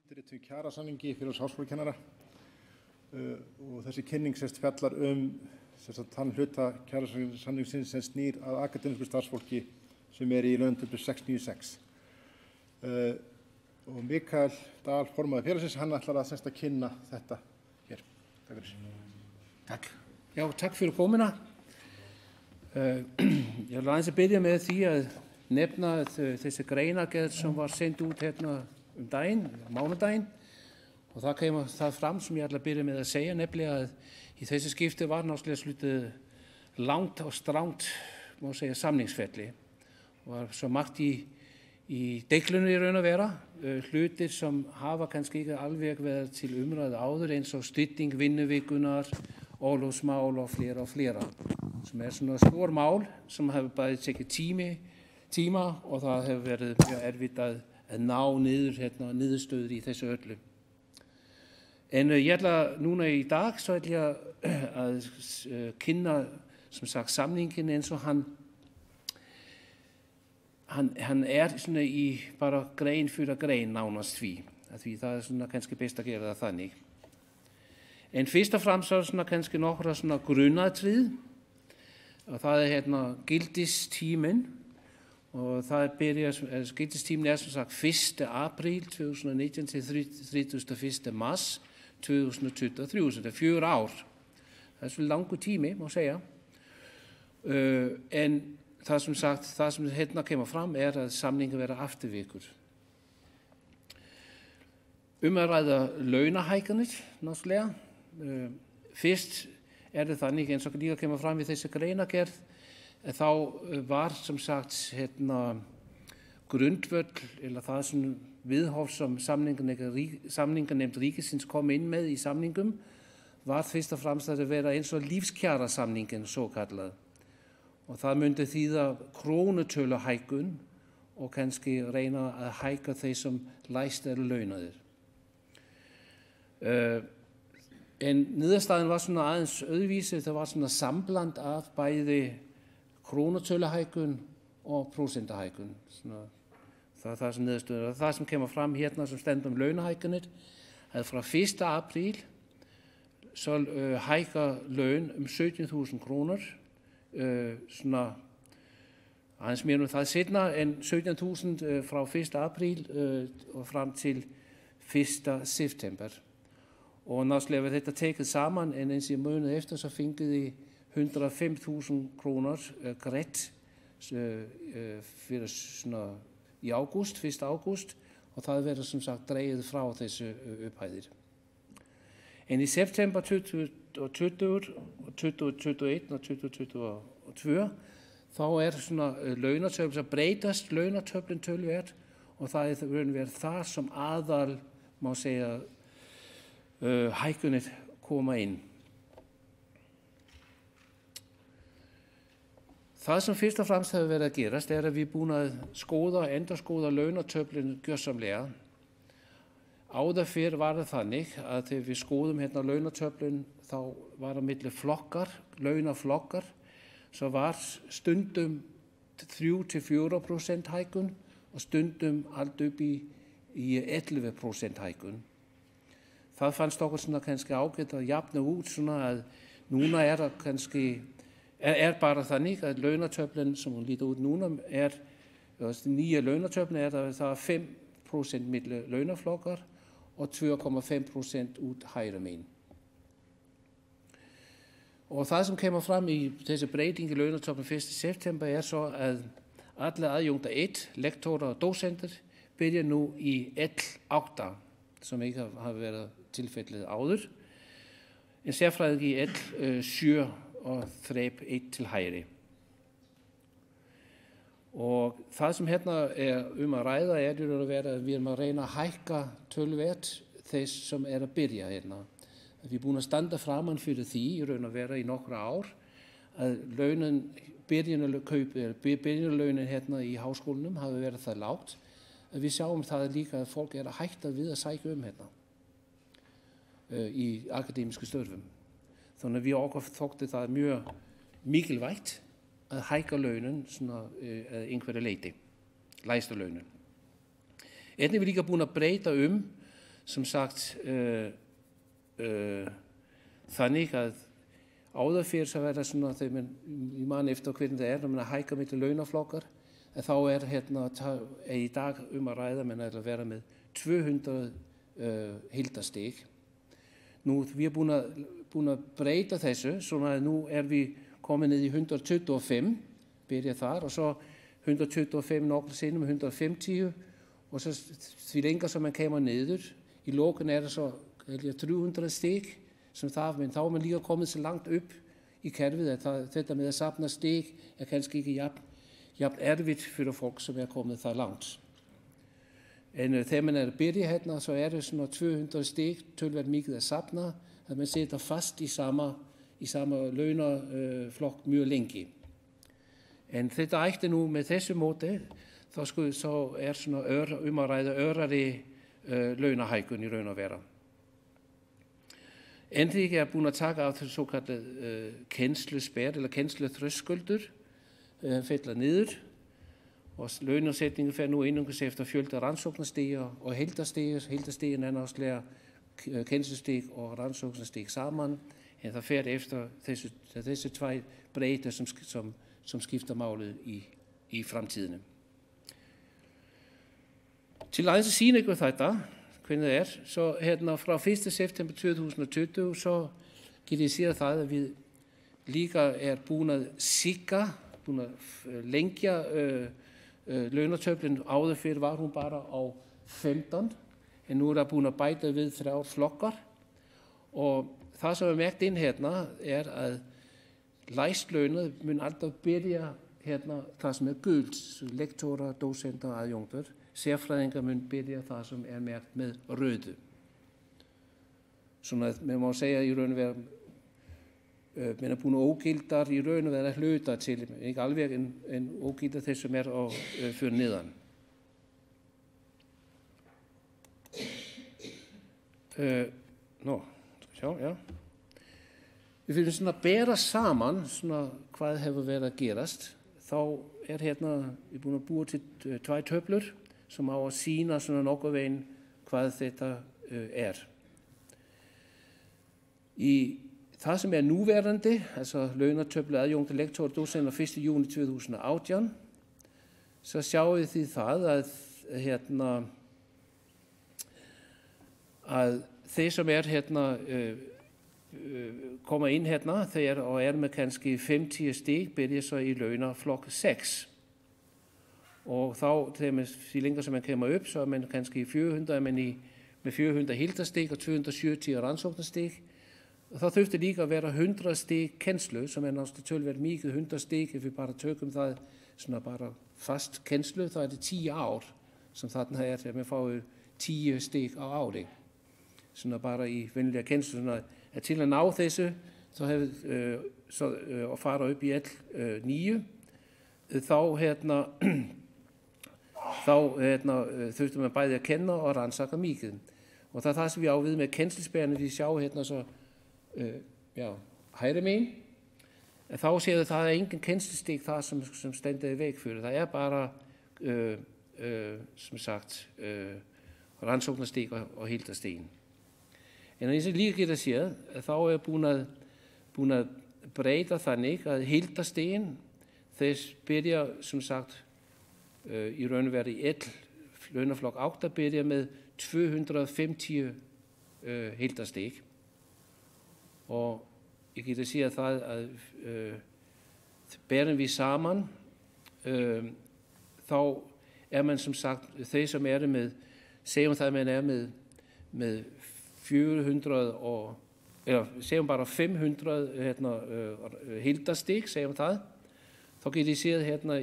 undirritun kjarasamningi félags háskólakennara og þessi kynning fjallar þann hluta kjarasamningsins sem snýr að akademísku starfsfólki sem í launatöflu 696. Og Mikael Dahl, formaður félagsins, hann ætlar að kynna þetta hér. Takk fyrir. Takk. Já, takk fyrir komuna. Ég vil aðeins að byrja með því að nefna þessi greinargerð sem var send út hérna daginn, mánudaginn, og það kemur það fram sem ég ætla að byrja með að segja, nefnilega að í þessi skipti var náttúrulega slutið langt og strangt, má segja, samningsferli. Var svo margt í deiglunni í raun að vera, hlutir sem hafa kannski ekki alveg verið til umræðu áður eins og stytting vinnuvikunar, orlofsmál og fleira, sem svona stór mál sem hefur bæði tekið tíma og það hefur verið mjög erfitt að ná niðurstöður í þessu öllu. En ég ætla núna í dag svo ætla ég að kynna sem sagt samningin eins og hann svona í bara grein fyrir grein nánast því það svona kannski best að gera það þannig. En fyrst og fremst svona kannski nokkra svona grunnatrið og það gildistíminn. Og það gildistíminn sem sagt 1. apríl 2019 til 31. mars 2023, þetta 4 ár. Það svo langur tími, má segja. En það sem hérna kemur fram að samningar vera afturvirkur. Að ræða launahækkanir, náttúrulega. Fyrst það þannig, eins og líka kemur fram í þessi greinargerð, þá var sem sagt grundvöll eða það sem viðhorf sem samninganefnd ríkisins kom inn með í samningum var fyrst og fremst að vera eins og lífskjarasamningin svo kallað. Og það myndi þýða krónutöluhækkun og kannski reyna að hækka þeir sem lægst launaðir. En niðurstaðan var svona aðeins öðruvísi, það var svona sambland af bæði krónutöluhækkun og prósentahækkun. Það sem niðurstöður. Það sem kemur fram hérna sem stendur launahækkanir, að frá 1. apríl så hækka laun 17.000 krónur, svona aðeins mér það seinna en 17.000 frá 1. apríl og fram til 1. september. Og náttúrulega var þetta tekið saman en eins ég munið eftir så fengið í 105.000 krónur greitt fyrir svona í ágúst, 1. ágúst, og það verður sem sagt dregið frá þessu upphæðir. En í september 2020, 2021 og 2022 þá svona launatöflin sem breytast launatöflin töluvert og það verið það sem aðal, má segja, hækkunir koma inn. Það sem fyrst og fremst hefur verið að gerast að við búin að endurskoða launatöflin gjörsamlega. Áður fyrr var það þannig að þegar við skoðum launatöflin þá var á milli flokkar, launaflokkar, svo var stundum 3–4% hækkun og stundum allt upp í 11% hækkun. Það fannst okkur svona kannski ágætt að jafna út svona að núna það kannski bara þannig að launatöflin sem hún lítur út núna nýja launatöflin það 5% milli launaflokkar og 2,5% út hægra megin. Og það sem kemur fram í þessi breyting í launatöflin 1. september svo að alle adjunkter 1, lektorer og docenter byrja nú í L8, som ikke har været tilfældet áður, en sérfræðing í L7 og þrep 1 til hægri. Og það sem hérna að ræða að vera að við að reyna að hækka töluvert þess sem að byrja hérna. Við búin að standa framan fyrir því í raun að vera í nokkra ár að byrjunarlaunin hérna í háskólanum hafi verið það lágt að við sjáum það líka að fólk að hætta við að sækja hérna í akademísku störfum. Þannig að við okkur þótti það mjög mikilvægt að hækka launin svona einhverju leyti, lægsta launin. Einnig við líka búin að breyta som sagt þannig að áður fyrir så var det sådan, at i man efter hvernig det når man hækker med til launaflokkar, at þá i dag at ræða, men at være med 200 heildarstig. Nu, vi búin að breyta þessu, svona að nú vi komið ned i 125, byrja þar, og så 125 nokkur sinnum, 150, og så því lengur som man kommer neder. I lågen det så 300 stig, som þar, men þá man lige kommet så langt upp i kerfið, at þetta med at sapna stig kanskje ikke jafn erfitt fyrir folk som kommet þar langt. En þegar man byrja hérna, så det sådan 200 stig, tölvært mikið at sapna, at man sitter fast i samme lønaflok mye længe. En þetta ætti nu med þessu móti, så sådan at ræða ørari launahækkun i raun og vera. Endelig búin að taka af þessu såkallet kennslusper eller kennsluþröskuldur, fællar niður, og launasætningen fer nu einungis efter fjölda rannsóknarstiger og heildarstig. Heildarstigin náttúrulega kennslustig og rannsóknarstig saman, en það fer efter þessu tvær breyter som skifter málet i fremtiden. Til aðeins að sýna ykkur þetta, hvernig það så fra 1. september 2020, så kan jeg sige það, at vi líka búin að sikka, búin að lengja launatöflin. Áður fyrir var hún bara á 15, en nú það búin að bæta við 3 flokkar, og það som mærkt inn hérna að lægst launet mun alltaf byrja hérna það som gult, lektorer, docenter og adjunkter. Sérfræðingar mun byrja það som mærkt med røde. Svona at man må sige i raun og vera, man búin að ógildar i raun og vera hluta til, ikke alveg en ógildar þess som fyrir neðan. Ja. Vi fyrir svona að bera saman svona hvað hefur verið að gerast. Þá hérna, við búin að búa til 2 töflur som á að sýna svona nokkuð veginn hvað þetta I það sem núverandi, altså launatöflu adjunkter, lektorer, docenter 1. juni 2018, så sjáum við því það að þeir som hérna kommer inn hérna, þeir og med kannski 50 stig, byrja så i launaflok 6. Og þá, því lengur som man kommer upp, så man kannski 400, med 400 heildarstig og 270 rannsóknarstig. Og þá þurfti líka að vera 100 stig kennslu, som náttúrulega tölvært mikið 100 stig, ef við bara tökum það svona bara fast kennslu, þá det 10 ár, som þarna at man får 10 stig á ári. Svona bara í venjulega kennslu, svona at til að ná þessu, þá hefur að fara upp í L9, þá þurfti man bæði að kenna og rannsaka mikið. Og það það sem við á við með kennslusperrene, vi sjá så hægri megin, þá séu það ingen kennslustig það som stendur í veg fyrir. Það bara, som sagt, rannsóknarstig og heildarstigin. En eins og líka geta séð, þá búin að breyta þannig að heildarstigin, þess byrja, som sagt, i raun og vera í launaflokk 8 byrja með 250 heildarstig. Og ég geta séð það að berum við saman, þá man som sagt, þeir som med, segjum það man med 400 eller segjum bara 500 heildarstig, segjum það, þá geta ég séð hérna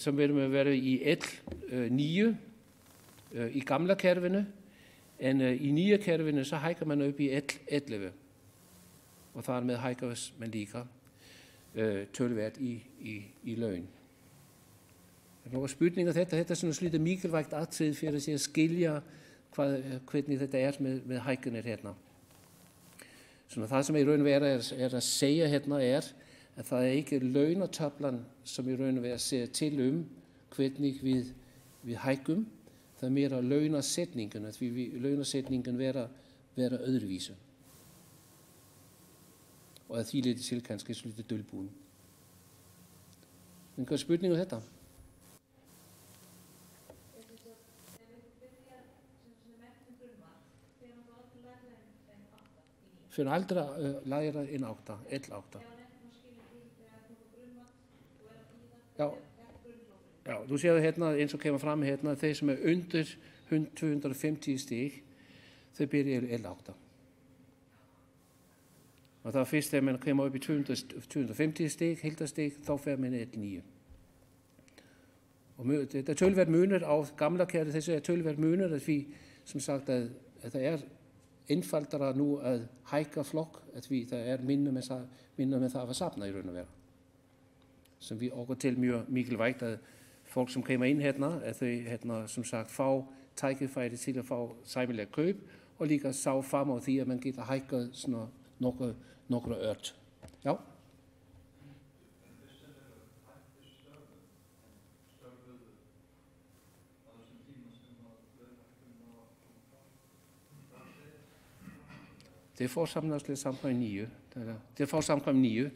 som vil man være i L9 i gamla kerfinu, en i nye kerfinu så hækker man upp i L11, og þar med hækker man líka tölvært í laun. Nogle spurningar þetta svona slítið mikilvægt atrið fyrir að skilja hvernig þetta með hækkunir hérna. Svona það sem í raun og vera að segja hérna at það ikke launatöflan som i raun og vera ser til hvernig við hækkum, það er meira launasetningen, at vi launasetningen vera öðruvísi. Og að því leyti til kannski svolítið dulbúin. Men hvað spurning á þetta? Fyrir aldrei læra inn 8, 8. Já, þú séu hérna eins og kemur fram hérna, þeir sem undir 250 stig, þau byrja í L8. Og það fyrst þegar man kemur upp í 250 stig, heildastig, þá fer man i L9. Og det er tölvært munur á gamla kæri, þessu er tölvært munur, at vi, som sagt, at det er indfaldere nu at hække flok, at vi, der er mindre med það að safna i raun og vera. Som vi overgår til mikilvægt, at folk, som kommer ind hérna, at de, som sagt, får tækifæri til at få sæmilega køb, og lige så frem því at man geta hækket sådan nogle ørt. Ja. Det får samtidig samkvæm 9. Det får samkvæm 9.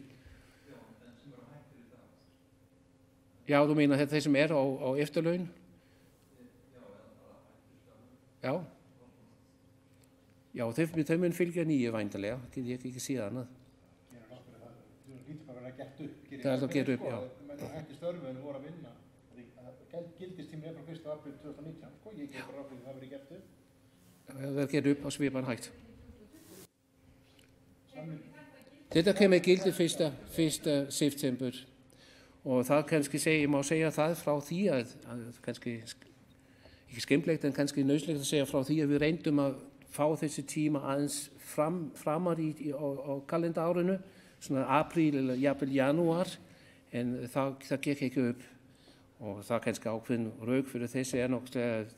Ja, du mener at det som er og efterløn? Ja. Já, þeir mun fylgja 9 væntanlega, ég ekki sé annað. Það hlýtur bara að vera gert upp. Það er alltaf gert upp, já. Menn hætti störfu en voru að vinna. Gildistíminn frá 1. apríl 2019, sko, ég ekki bara áfrið það verið gert upp. Það verið gert upp á svipan hægt. Þetta kemur í gildi 1. september, og það kannski má segja það frá því að kannski, ekki skemmtlegt en kannski nöðslegt að segja frá því að við reyndum að fá þessi tíma aðeins framar á kalendarárinu, svona apríl eller jafnvel janúar, en það gekk ekki upp. Og það kannski ákveðin rauk fyrir þessi nok að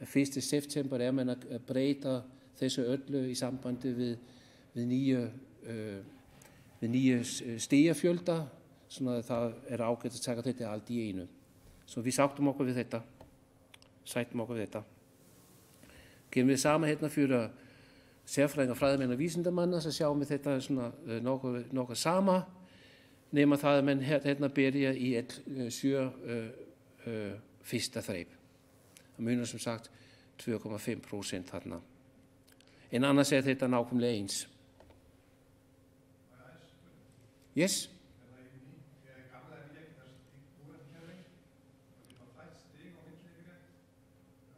1. september man að breyta þessu öllu í sambandi við nýju stigafjölda, svona að það ágætt að taka þetta allt í einu. Så vi sættum okkur við þetta. Gennem det samme hérna fyrir sérfræðingar, fræðimenn og vísindamanna, så sjáum við þetta svona nokkuð sama, nema það að man hérna byrja í 7 fyrsta þreip. Það munar som sagt 2,5% þarna. En annars þetta nákvæmlega eins. Yes?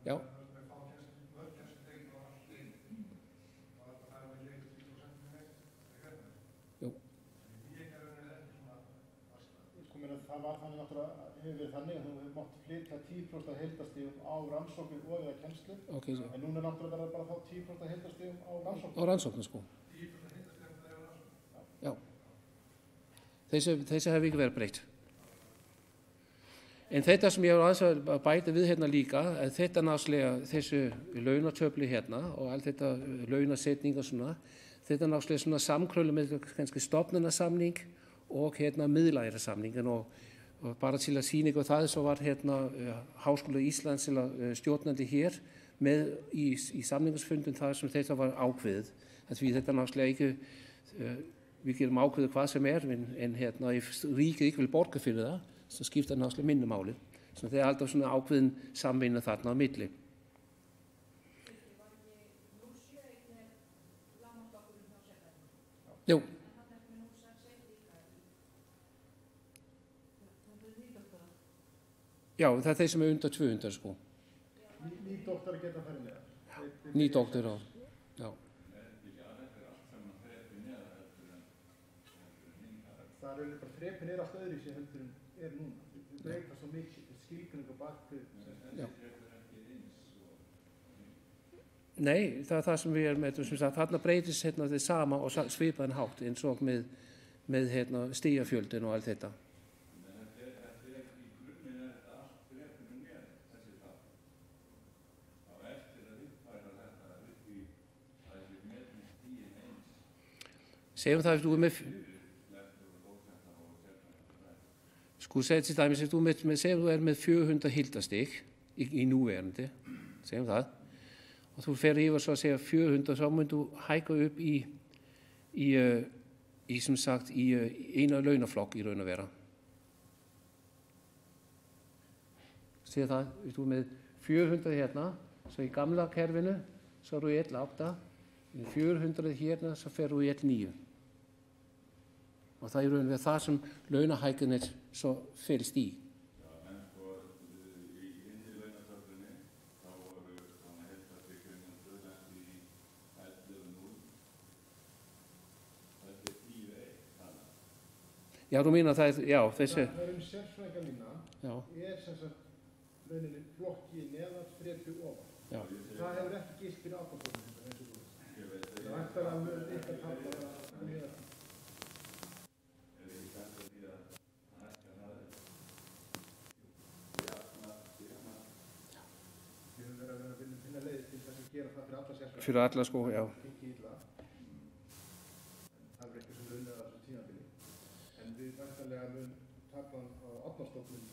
Ja. Það var þannig náttúrulega, hefur verið þannig að þú hefur mátt flytja 10% heildastigum á rannsóknir og eða kennslu, Okay, en núna er náttúrulega bara þá 10% heildastigum á rannsóknir. Á rannsóknir, sko. 10% heildastigum það er á rannsóknir. Já. Þessi hefur ekki verið breytt. En þetta sem ég var aðeins að bæta við hérna líka, að þetta náttúrulega þessu launatöfli hérna og allt þetta launasetning og svona, þetta náttúrulega svona samkrölu með kannski stofnunarsamning og hérna miðlærasamningen, og bara til að sýna ykkur það, svo var hérna Háskóla Íslands stjórnandi hér með í samningarsfundum það sem þetta var ákveðið, að því þetta náttúrulega ekki, við gerum ákveðið hvað sem en hérna ef ríkið ekki vil borga fyrir það, så skifter náttúrulega minni máli. Så det er alltaf svona ákveðin samvinna þarna á milli. Jú. Já, það er þeir sem undir 200, sko. Nýdoktorar geta farið neðar. Nýdoktorar, já. Það er bara þrepin allt öðru sem heldur en núna. Þú breyta svo mikið skilgreining á bakgrunn. Já. Nei, það er það sem við með, sem sagt, þarna breytist hérna þetta sama og svipaðan hátt eins og með hérna stigafjöldin og allt þetta. Segjum það ef þú með Sko segja til dæmis, ef þú með 400 hildastig í núverandi, segjum það, og þú fer yfir svo að segja 400, þá mun þú hækka upp í sem sagt, í eina launaflokk í raun og vera. Sér það, þú með 400 hérna, svo í gamla kerfinu, svo eru í 1,8, 400 hérna, svo fer þú í 1,9. Og það er raun og vera það sem launahækkunir svo fylgst í. Já, þú meina það já, þessi... Það sérfræðingalína sem sagt launinni flokki neðan þrepi ofan. Já. Það hefur ekki gilt fyrir 8% eins og þú veist. Það ætlar að mun eitthvað tala að nýja það. Við höfum verið að finna leiðir til þess að gera það fyrir alla sérfræðinga. Fyrir alla sko, já. Það er eitthvað sem launir að þessu tímabili. En við væntanlega mun tapan á Árnastofnun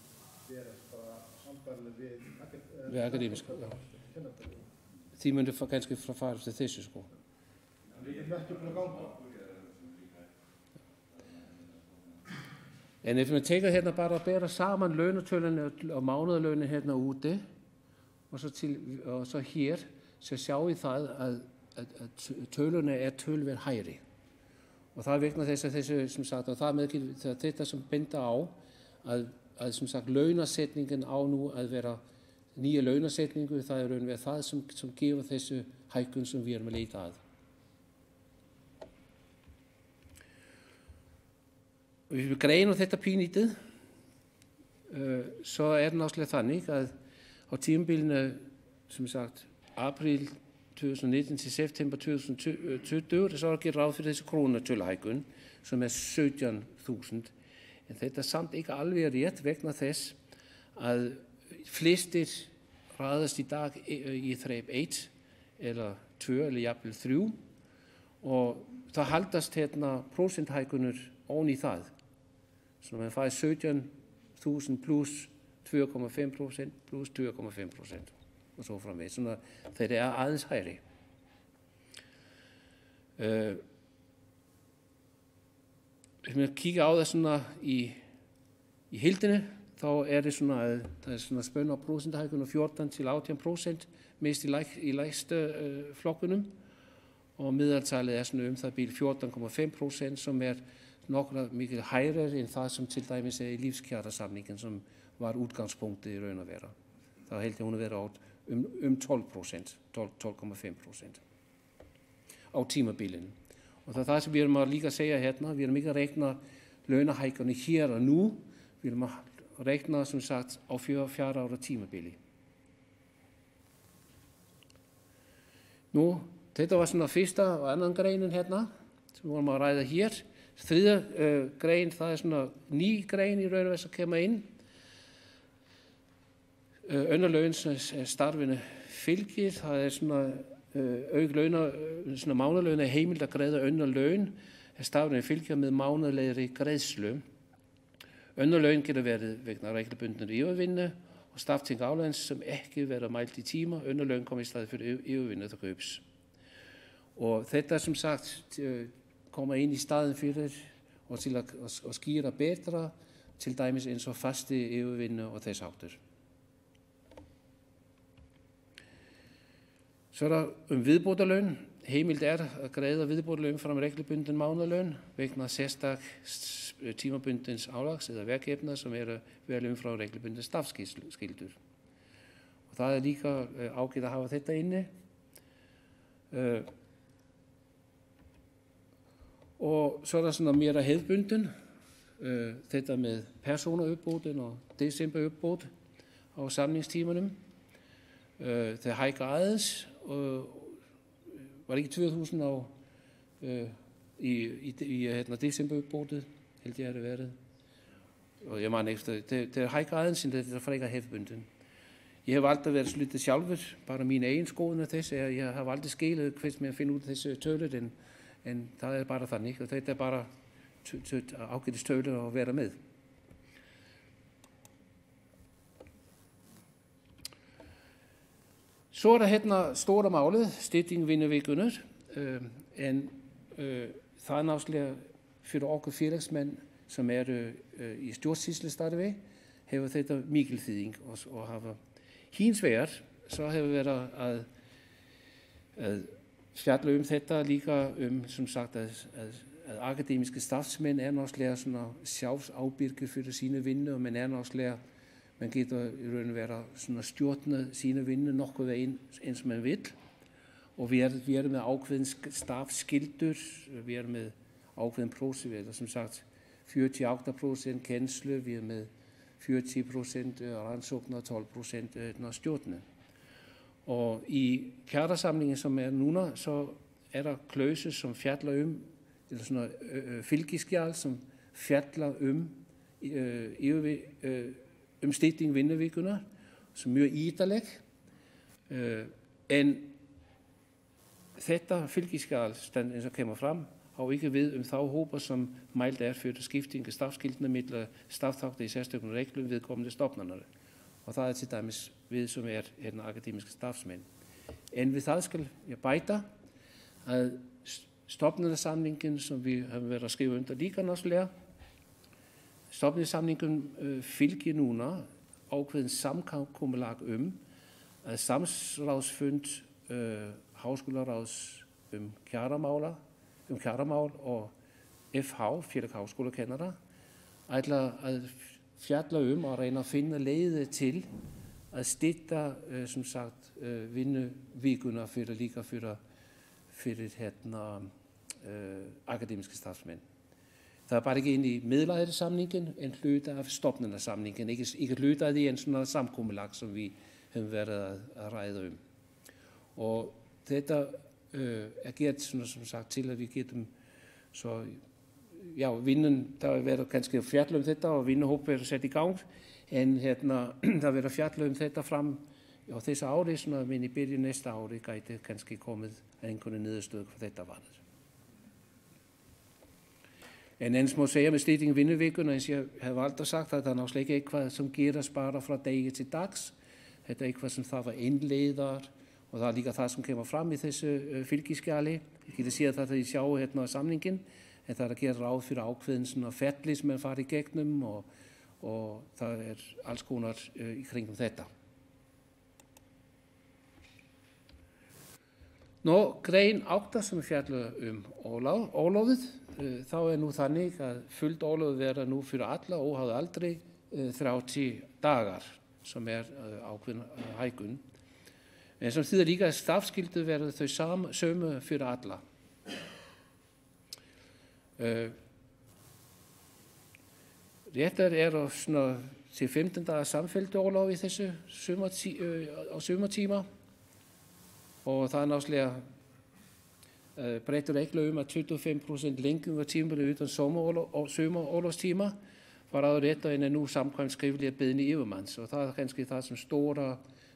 berast bara sambærileg við akademíska, já. Því myndi kannski fara eftir þessu sko. En við erum ekki búin að ganga. En ef við teka hérna bara að bera saman launatölunni og mánuðalaunin hérna úti og svo hér, svo sjáum við það að tölunni tölver hægri. Og það er vegna þess að þessu, sem sagt, og það með þetta sem binda á að sem sagt, launasetningin á nú að vera nýja launasetningu, það er raun og vera það sem gefur þessu hækkun sem við erum að leita að. Og við greinum þetta pínlítið, svo náttúrulega þannig að á tímabilinu, sem sagt, apríl 2019 til september 2020, så er det ráð fyrir þessu krónutöluhækkun sem 17.000. En þetta samt ekki alveg rétt vegna þess að flestir raðast í dag í þrep 1 eller 2 eller jafnvel 3 og það haldast hérna prósenthækkunur ofan í það. Så man fær 17.000 plus 2,5% plus 2,5%. Og så fremved. Så det aðeins hægri. Hvis man kigger á það svona í heildinu, þá det svona að það svona spönn á prósenthækkun 14 til 18%, mest í lægstu flokkunum, og miðaltalið svona það bil 14,5%, som nokkra mikið hægri en það som til dæmis í lífskjarasamningin, som var útgangspunktið í raun að vera. Það heldur hún að vera á 12%, 12,5% á tímabilinu. Og það sem við erum að líka segja hérna, við erum ekki að reikna launahækkanir hér og nú, við erum að reikna sem sagt á 4 ára tímabili. Nú, þetta var svona fyrsta og annan greinin hérna, sem við vorum að ræða hér. Þriðja grein, það svona ný grein í raun og veru að koma inn. Önnur laun sem starfinu fylgir, það svona auk launa, svona mánuðlauna heimild að greiða önnur laun starfinu fylgja með mánuðlegri greiðslu. Önnur laun getur verið vegna reglubundnar yfirvinnu og starfting álæns sem ekki vera mælt í tíma. Önnur laun kom í staði fyrir yfirvinnu það kaups. Og þetta sem sagt koma inn í staðin fyrir og til að skýra betra, til dæmis eins og fasti yfirvinnu og þess háttur. Så það viðbótarlaun. Heimild að greiða viðbótarlaun fram reglubundin mánuðlaun vegna sérstak tímabundins álags eða verkefna sem vel umfram reglubundin starfsskyldur. Og það líka ágætt að hafa þetta inni. Og svo það svona meira hefðbundin, þetta með persónauppbótin og desemberuppbót á samningstímanum. Þeir hækka aðeins, var ekki 2.000 á í desemberuppbótið, held ég verið. Og ég man eftir, þeir hækka aðeins en þetta frekar hefðbundin. Ég hef aldrei verið slutið sjálfur, bara mín eigin skoðun af þess, ég hef aldrei skilið hvers með að finna út þessu tölur, en það bara þannig, og þetta bara ágætis tölur að vera með. Så det hérna stóra málið, stytting vinnuvikunnar, en það náttúrulega fyrir okkur félagsmenn sem eru í stjórnsýslustarfi hefur þetta mikil þýðing og hafa hins vegar så hefur verið að fjalla þetta líka som sagt að akademiske starfsmenn náttúrulega svona sjálfsábyrgir fyrir sína vinnu og menn náttúrulega man getur í raun vera svona stjórna sína vinnu nokkuð veginn eins man vill og vi med ákveðin starfsskyldur, vi med ákveðin prósi, vi som sagt 48% kennslu, vi med 40% rannsókn og 12% stjórna. Og í kjarasamlingen som núna, så der klauser som fjallar eller sådan fylgiskjal som fjallar stytting vinnuvikunnar, som mjög ítaleg, en þetta fylgiskjal eins og kemur fram á ekki við þá hópa som mælt fyrir skipting af starfskyldna milli starfsþátta í sérstökum reglum viðkomandi stofnanar. Og það til dæmis við som hérna akademiske starfsmenn. En við það skal ég bæta að stofnanasamningin som vi har verið að skrifa undir líka náttúrulega, stofnanasamningin fylgir núna ákveðin samkomulag að samráðsfund háskólaráðs kjaramál og FH, Félag háskólakennara, ætla að fjalla og reyna að finna leiðir til að stytta som sagt vinnuvikuna fyrir líka fyrir hérna akademiske starfsmenn. Það bara ekki inn í miðlæðissamningin en hluta af stofnanasamningin, ekki hluta af því en svona samkomulag som vi hefur verið að ræða Og þetta gert svona som sagt til að við getum så vinnen, það verður kannski að fjalla þetta og vinnuhóp verður sett í gang, en hérna það verður að fjalla þetta fram á þessu ári, svona minn í byrjun næsta ári gæti kannski komið einhverju niðurstöðu hvað þetta varðar. En eins má segja með stytting vinnuvikuna, eins ég hef alltaf sagt að það náttúrulega ekki eitthvað sem gerast bara frá degi til dags, þetta eitthvað sem þarf að innleiðar og það líka það sem kemur fram í þessu fylgiskjali. Ég geti séð þetta í sjá hérna samningin, en það að gera ráð fyrir ákveðin svona ferli sem fara í gegnum og það alls konar í kringum þetta. Grein 8 sem fjallar ólofið, þá nú þannig að fullt ólofið vera nú fyrir alla óháð aldri 30 dagar sem ákveðin hækkun. En sem þýðir líka að starfsskyldu verður þau sömu fyrir alla. Réttar svona til 15 dagar samfelldu ólof í þessu á sumartíma og það náttúrulega breytir reglu að 25% lengum var tímabili utan sumarorlofstíma var réttar en nú samkvæmt skriflega beiðni yfirmanns og það kannski það sem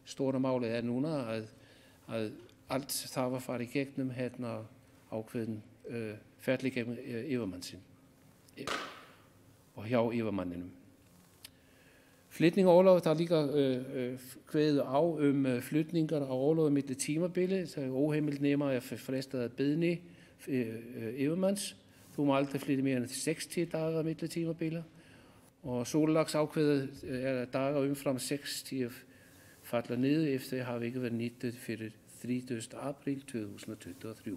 stóra málið núna að allt það var farið í gegnum hérna ákveðin ferli gegnum yfirmannsinn og hjá yfirmanninum. Flytning á ólofi, það líka kveðið á flytningar á ólofi milli tímabili, það óheimilt nema að fresta beiðni yfirmanns. Þú má aldrei flytja meira en 60 dagar milli tímabila og sólarlags ákveðið dagar umfram 60 falla niður ef þau hafa ekki verið nýttuð fyrir 30. apríl 2023.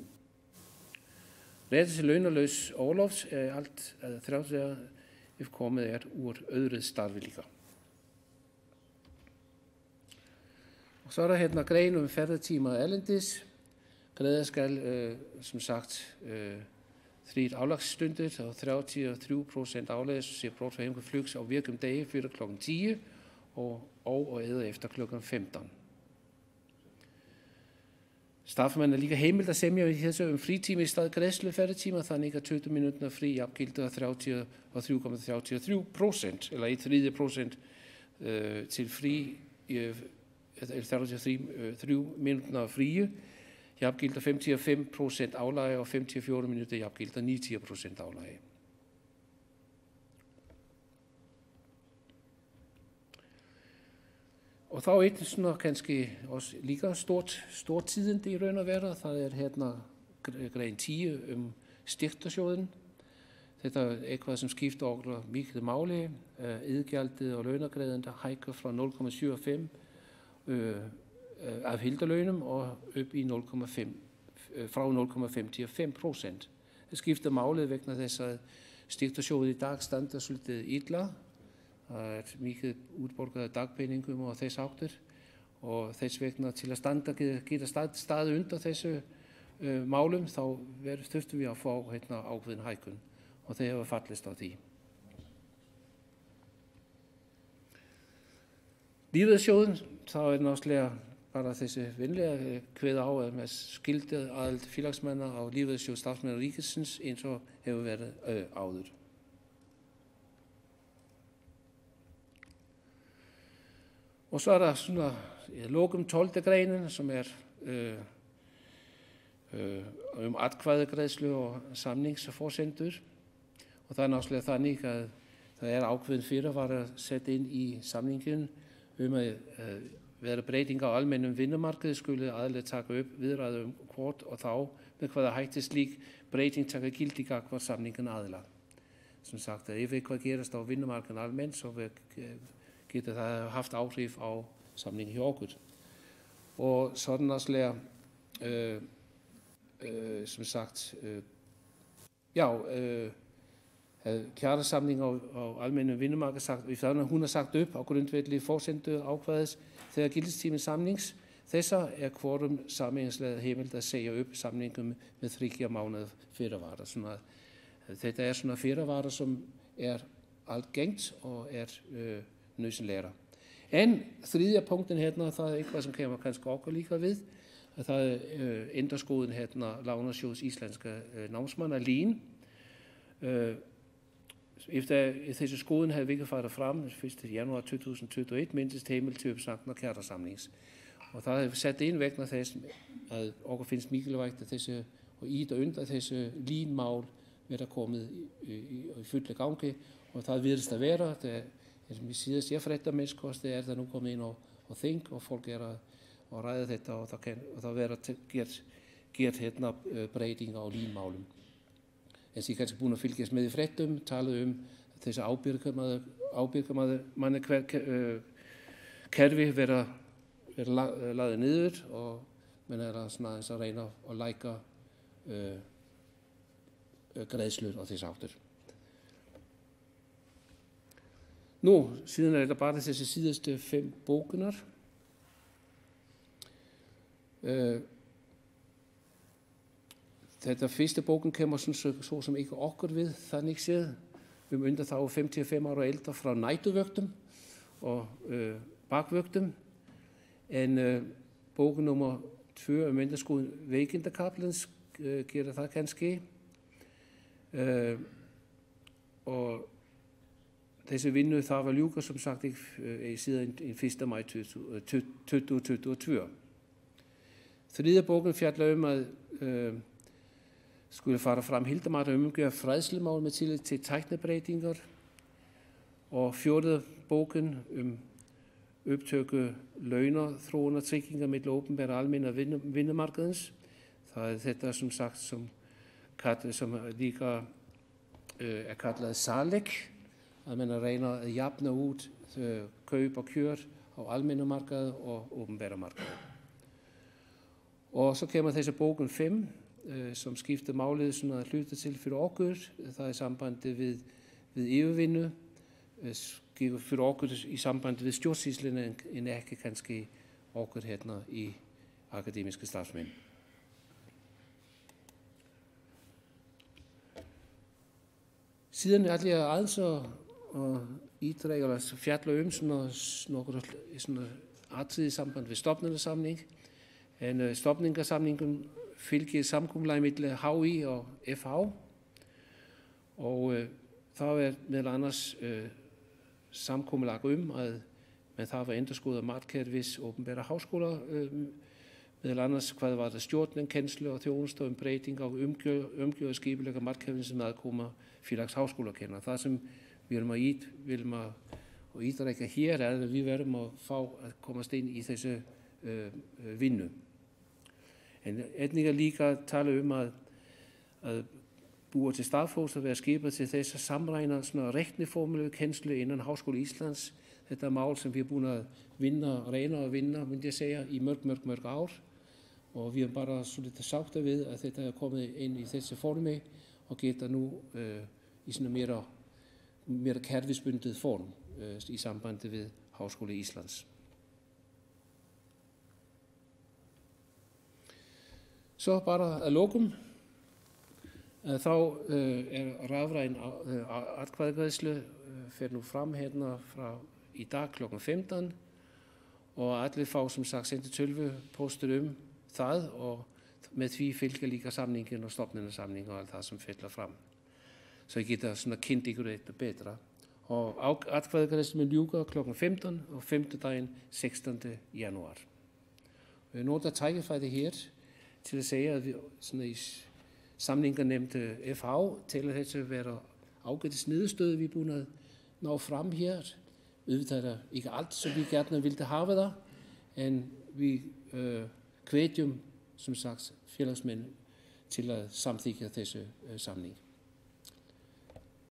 Rétt til launalaus ólofs allt 30 ef komið úr öðru starfi líka. Og så það hérna grein ferðatíma erlendis. Greiða skal som sagt 3 aflagsstundir og 33% aflæðis og sé brot for heimkvæmflugs á virkum degi fyrir kl. 10 og eða eftir kl. 15. Starfsmenn líka heimilt að semja í þessu frítími í stað greiðslu ferðatíma, þannig að 20 minútna frí jafngilda 33,33% eller 1/3% til frí 33 minútna fríu jafngilda 55% aflægi og 54 minútur jafngilda 90% aflægi. Og þá einn svona kannski også líka stort tíðindi í raun og vera, það hérna grein 10 styrktarsjóðin. Þetta eitthvað sem skiptir okkur mikið máli. Iðgjaldið og launagreiðenda hækkar fra 0,75 af heildarlaunum og upp í 0,5, fra 0,5 til 5%. Det skiptir máli vegna þess að styrktarsjóðið í dag standa svolítið illa. Það mikið útborgaði dagpeningum og þess áttur og þess vegna til að geta staðið undan þessu málum þá þurftum við að fá ákveðin hækkun og þeir hafa fallist á því. Lífeyrissjóðin, þá náttúrulega bara þessi vinlega kveða á með skyldu aðild félagsmanna á lífeyrissjóð starfsmanna ríkisins eins og hefur verið áður. Og så der sådan lokum 12. greinen, som atkvæðagreiðslu og samningsforsendur. Og það náttúrulega þannig að það ákveðin fyrirvara sett inn í samningin að vera breyting á almennum vinnumarkaði skuli aðilar taka upp viðræður hvort og þá með hvaða hætti slík breyting taka gildi gagnvart samningin aðila. Som sagt, ef eitthvað gerast á vinnumarkaðin almennt, så getur það haft áhrif á samning hjá okkur. Og sådan náttúrulega, som sagt, kjarasamning á almennum vinnumarkaði sagt, hún har sagt upp á grundvelli forsendu ákvæðis þegar gildistími samnings þessa hvorum samningslega heimild að segja upp samningum með 3 mánuð fyrirvara. Þetta svona fyrirvara som algengt og nødvendigere. En tredje punkten hérna, það eitthvað sem kemur kannski okkur líka við, að það endurskoðun hérna Lánasjóðs íslenska námsmanna LÍN. Efter þessi skoðun hefði ikke farið fram 1. januar 2021 myndist heimild til uppsagnar kjarasamnings. Og það hefði sett inn vegna þess að okkur finnst mikilvægt að þessi og íta undan þessi LÍN-mál vera komið í fullu gangi og það virðist að vera. Som vi síðast fréttamenskosti það nú komið inn á þing og folk að ræða þetta og það vera gert hérna breytinga á LÍN-málum. En ég kannski búin að fylgjast með í fréttum, talað þessi ábyrgamaður kerfi vera laðið niður og menn að reyna að læka greiðslur og þess áttur. Nú, síðan þetta bara þessi síðustu 5 bókunar. Þetta fyrste bóken kemur svo som ikke okkur við þannig séð undir þá 55 ára og eldre frá nætuvöktum og bakvöktum. En bóken nummer 2 endurskoðun veikindakablens gerir það kannski. Og þessi vinnu það var ljúka som sagt síðan 1. maj 2022. Tredje bóken fjallar að skulle fara fram Hildemar og umgjøre fræðslumál med tillit til tæknibreytingar. Og 4. bóken upptöku launaþróunartryggingar milli opinbera almenna vinnumarkaðins. Það þetta som sagt som líka kallað SALEK, að menn að reyna að jafna út kaup og kjör á almenna markaði og opinbera markaði. Og så kemur þessi bókun 5, som skiptir málið svona hluta til fyrir okkur. Það sambandi við yfirvinnu, fyrir okkur í sambandi við stjórnsýsluna en ekki kannski okkur hérna í akademiske starfsmenn. Síðan ætla ég aðeins að ítreka að fjalla nokkur atriði í samband við stofnunarsamning. En stofnunarsamningum fylgir samkomulagi milli HÍ og FH og það meðal annars samkomulag að menn það var endurskoða matkerfis opinbera háskóla meðal annars hvað var það stjórnun, kennslu og þjónustu breyting á umgjörð skipulega matkerfin sem aðkoma félags háskólakennar. Það sem við viljum að og ítreka hér er at vi verðum að fá að komast inn í þessu vinnu. En einnig líka tala að búa til starfsfólk að vera skipað til þess að samræna svona reikniformúlu kennslu innan Háskóla Íslands. Þetta mál sem við búin að reyna að vinna, myndi ég segja, í mörg ár. Og við bara svolítið sátta við að þetta er komið inn í þessi formi og geta nú í svona meira kerfisbundið form í sambandi við Háskóla Íslands. Så bara að lokum. Þá rafræn atkvæðagreiðslu fer nú fram hérna frá í dag klokken 15 og allir fá som sagt sendt 12 póstur það og með því fylgja líka samningin og stofnunarsamning og allt það sem fylgja fram. Så ég geta svona kynnt ykkur eitthvað betra. Og atkvæðagreiðslu mun ljúka klokken 15 og 5. 16. januar. Við nota tækifæri hér til að segja að við svona í samningarnefnd FH til að þessu vera ágætis niðurstöðu við búin að ná fram hér. Auðvitað er ikke alt, som vi gerne ville have der, en vi hvetjum, som sagt, fællesmænd til at samþykja þessu samning.